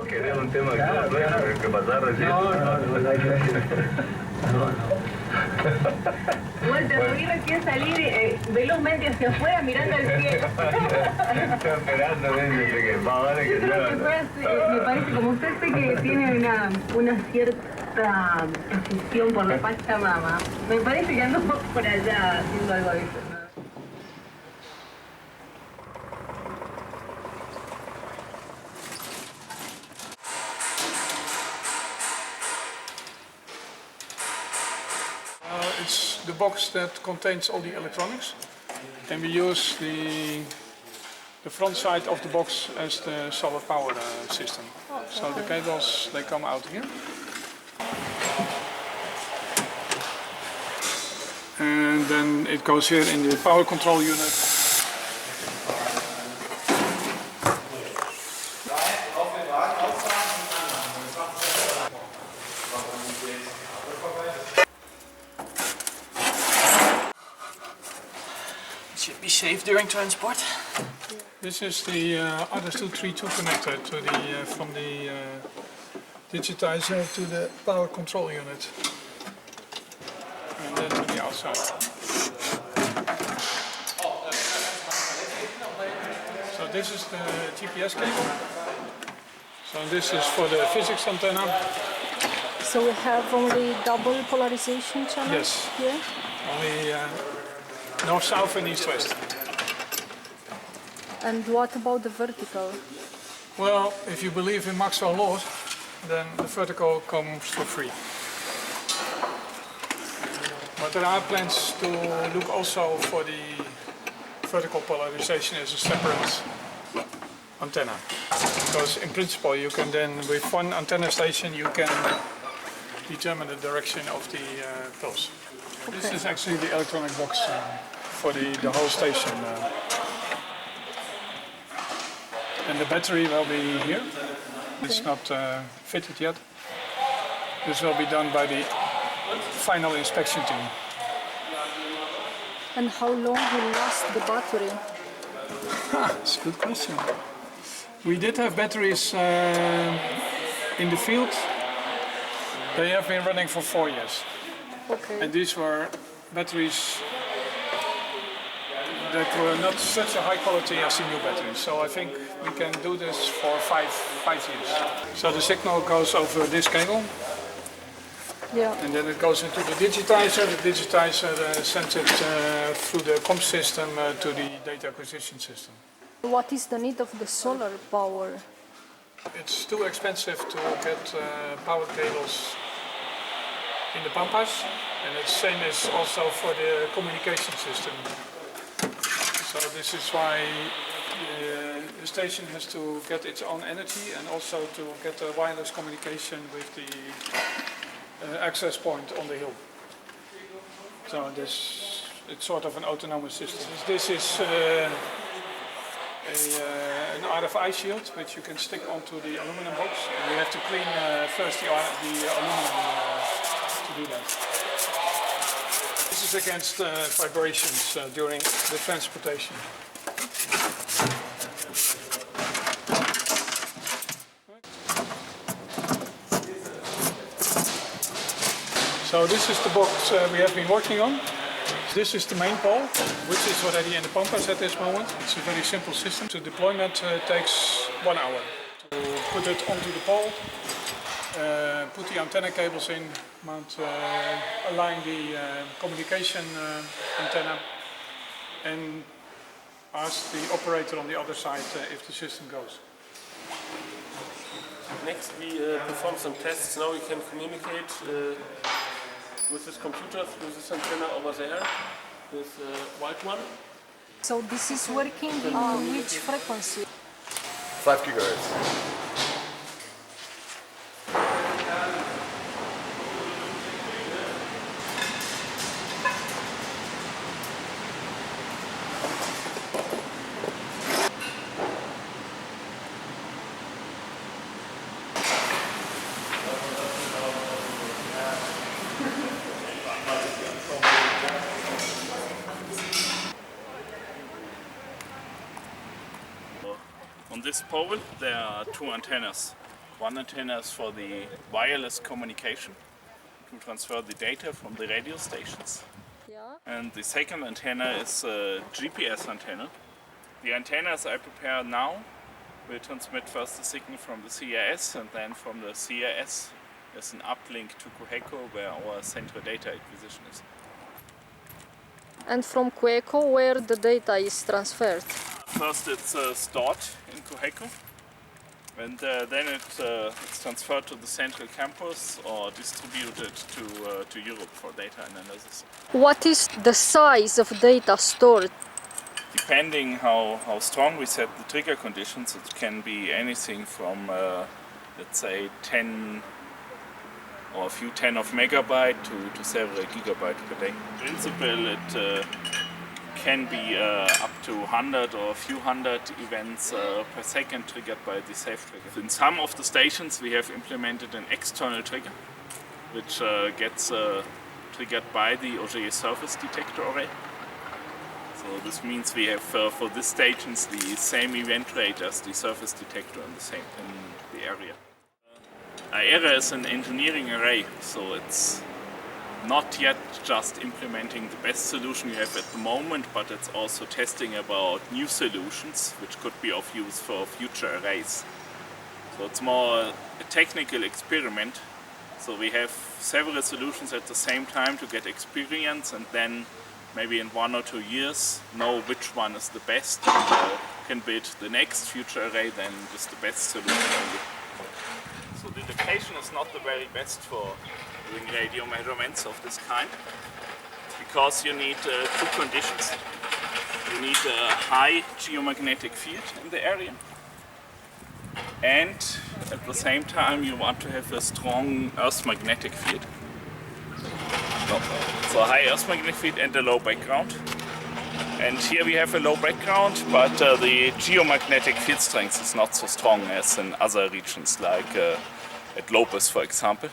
¿Querés un tema que pasar recién? No. Bueno, te vi recién salir velozmente hacia afuera mirando al cielo. Estoy esperando desde que va a ver que me parece como usted sé que tiene una cierta afición por la Pachamama. Me parece que ando por allá haciendo algo de eso, ¿no? It's the box that contains all the electronics, and we use the front side of the box as the solar power system. So the cables, they come out here. And then it goes here in the power control unit. Should be safe during transport. This is the RS-232 connector to the from the digitizer to the power control unit, and then to the outside. So this is the GPS cable. So this is for the physics antenna. So we have only double polarization channels Yes. here? Only north, south, and east, west. And what about the vertical? Well, if you believe in Maxwell laws, then the vertical comes for free. But there are plans to look also for the vertical polarization as a separate antenna. Because in principle you can then, with one antenna station, you can determine the direction of the pulse. Okay. This is actually the electronic box for the whole station. And the battery will be here. It's not fitted yet. This will be done by the final inspection team. And how long will last the battery? That's a good question. We did have batteries in the field. They have been running for 4 years. Okay. And these were batteries that were not such a high quality as the new batteries. So I think we can do this for five years. So the signal goes over this cable. Yeah. And then it goes into the digitizer. The digitizer sends it through the comp system to the data acquisition system. What is the need of the solar power? It's too expensive to get power cables in the pampas, and it's same as also for the communication system. So this is why the station has to get its own energy and also to get a wireless communication with the access point on the hill. So it's sort of an autonomous system. This is an RFI shield which you can stick onto the aluminum box. And we have to clean first the aluminum to do that. This is against vibrations during the transportation. So this is the box we have been working on. This is the main pole, which is already in the pampas at this moment. It's a very simple system. The deployment takes 1 hour. To put it onto the pole, put the antenna cables in, align the communication antenna, and ask the operator on the other side if the system goes. Next we perform some tests. Now we can communicate with this computer through this antenna over there, this white one. So this is working in which frequency? 5 gigahertz. On this pole there are 2 antennas. One antenna is for the wireless communication to transfer the data from the radio stations. Yeah. And the second antenna is a GPS antenna. The antennas I prepare now will transmit first the signal from the CIS and then from the CIS as an uplink to Cogeco where our central data acquisition is. And from Cogeco, where the data is transferred? First it's stored in Cogeco and then it's transferred to the central campus or distributed to Europe for data analysis. What is the size of data stored? Depending how strong we set the trigger conditions, it can be anything from let's say 10 or a few 10 of megabyte to several gigabyte per day. In principle, it can be up to 100 or a few hundred events per second triggered by the safe trigger. In some of the stations we have implemented an external trigger which gets triggered by the Auger surface detector array. So this means we have for these stations the same event rate as the surface detector in the area. AERA is an engineering array, so it's not yet just implementing the best solution you have at the moment, but it's also testing about new solutions which could be of use for future arrays. So it's more a technical experiment. So we have several solutions at the same time to get experience and then maybe in 1 or 2 years know which one is the best and can build the next future array then with the best solution only. So the location is not the very best for doing radio measurements of this kind because you need two conditions. You need a high geomagnetic field in the area and at the same time you want to have a strong earth magnetic field. So a high earth magnetic field and a low background. And here we have a low background, but the geomagnetic field strength is not so strong as in other regions, like at Lopez, for example.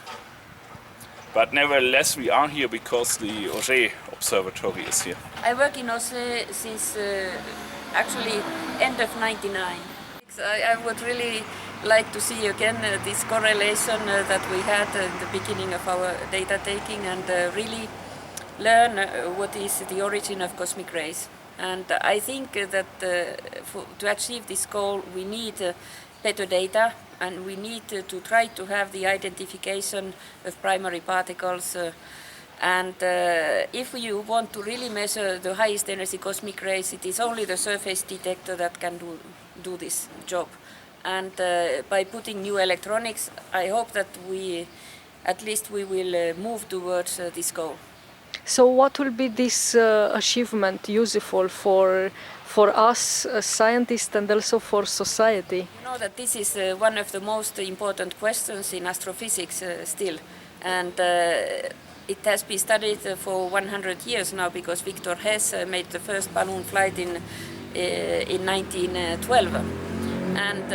But nevertheless, we are here because the Auger Observatory is here. I work in Auger since actually end of '99. I would really like to see again this correlation that we had in the beginning of our data taking and really learn what is the origin of cosmic rays. And I think that to achieve this goal we need better data and we need to try to have the identification of primary particles and if you want to really measure the highest energy cosmic rays, it is only the surface detector that can do this job. And by putting new electronics, I hope that at least we will move towards this goal. So what will be this achievement useful for us as scientists and also for society? You know that this is one of the most important questions in astrophysics still. And it has been studied for 100 years now because Victor Hess made the first balloon flight in 1912. And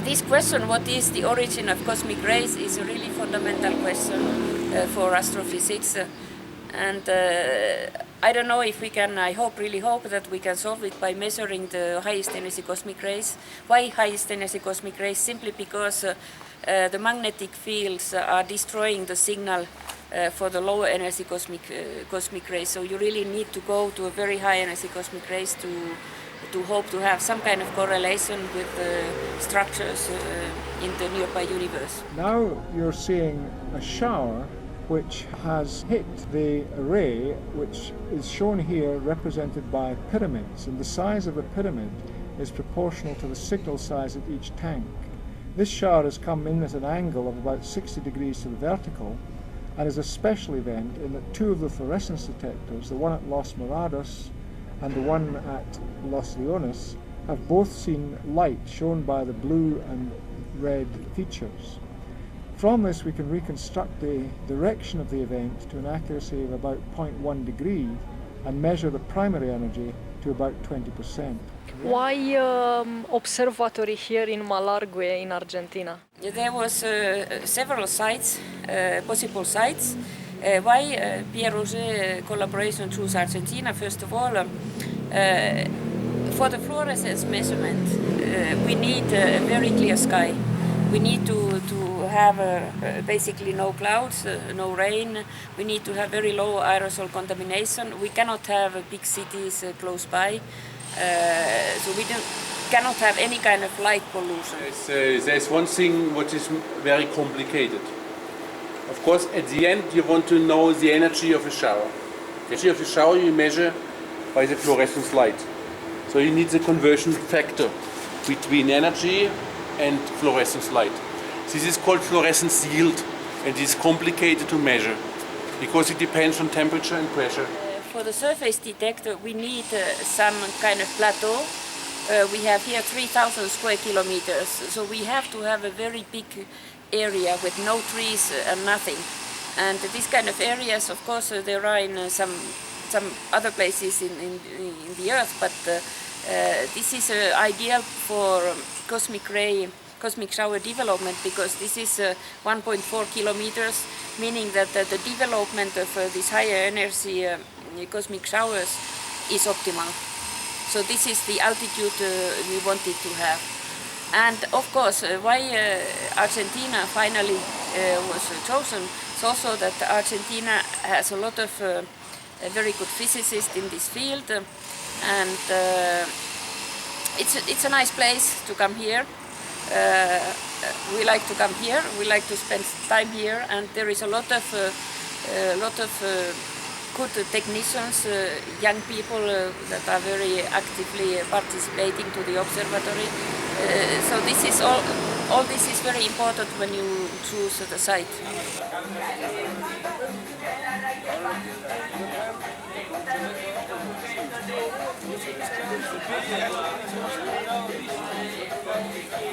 this question, what is the origin of cosmic rays, is a really fundamental question for astrophysics. And I don't know if we can, really hope that we can solve it by measuring the highest energy cosmic rays. Why highest energy cosmic rays? Simply because the magnetic fields are destroying the signal for the lower energy cosmic rays. So you really need to go to a very high energy cosmic rays to hope to have some kind of correlation with structures in the nearby universe. Now you're seeing a shower which has hit the array, which is shown here represented by pyramids, and the size of a pyramid is proportional to the signal size at each tank. This shower has come in at an angle of about 60 degrees to the vertical and is a special event in that two of the fluorescence detectors, the one at Los Morados and the one at Los Leones, have both seen light shown by the blue and red features. From this we can reconstruct the direction of the event to an accuracy of about 0.1 degree and measure the primary energy to about 20%. Why observatory here in Malargüe in Argentina? There was several sites, possible sites. Why Pierre Auger collaboration chose Argentina? First of all, for the fluorescence measurement, we need a very clear sky. We need to have basically no clouds, no rain. We need to have very low aerosol contamination. We cannot have big cities close by, so we cannot have any kind of light pollution. There's one thing which is very complicated. Of course, at the end you want to know the energy of a shower. The energy of a shower you measure by the fluorescence light. So you need the conversion factor between energy and fluorescence light. This is called fluorescence yield, and it is complicated to measure because it depends on temperature and pressure. For the surface detector we need some kind of plateau. We have here 3,000 square kilometers, so we have to have a very big area with no trees and nothing. And these kind of areas, of course, there are in some other places in the Earth, but this is ideal for cosmic shower development, because this is 1.4 kilometers, meaning that the development of these higher energy cosmic showers is optimal. So this is the altitude we wanted to have. And of course, why Argentina finally was chosen, it's also that Argentina has a lot of very good physicists in this field, and it's a nice place to come here. We like to come here, we like to spend time here, and there is a lot of good technicians, young people that are very actively participating to the observatory. So this is all this is very important when you choose the site.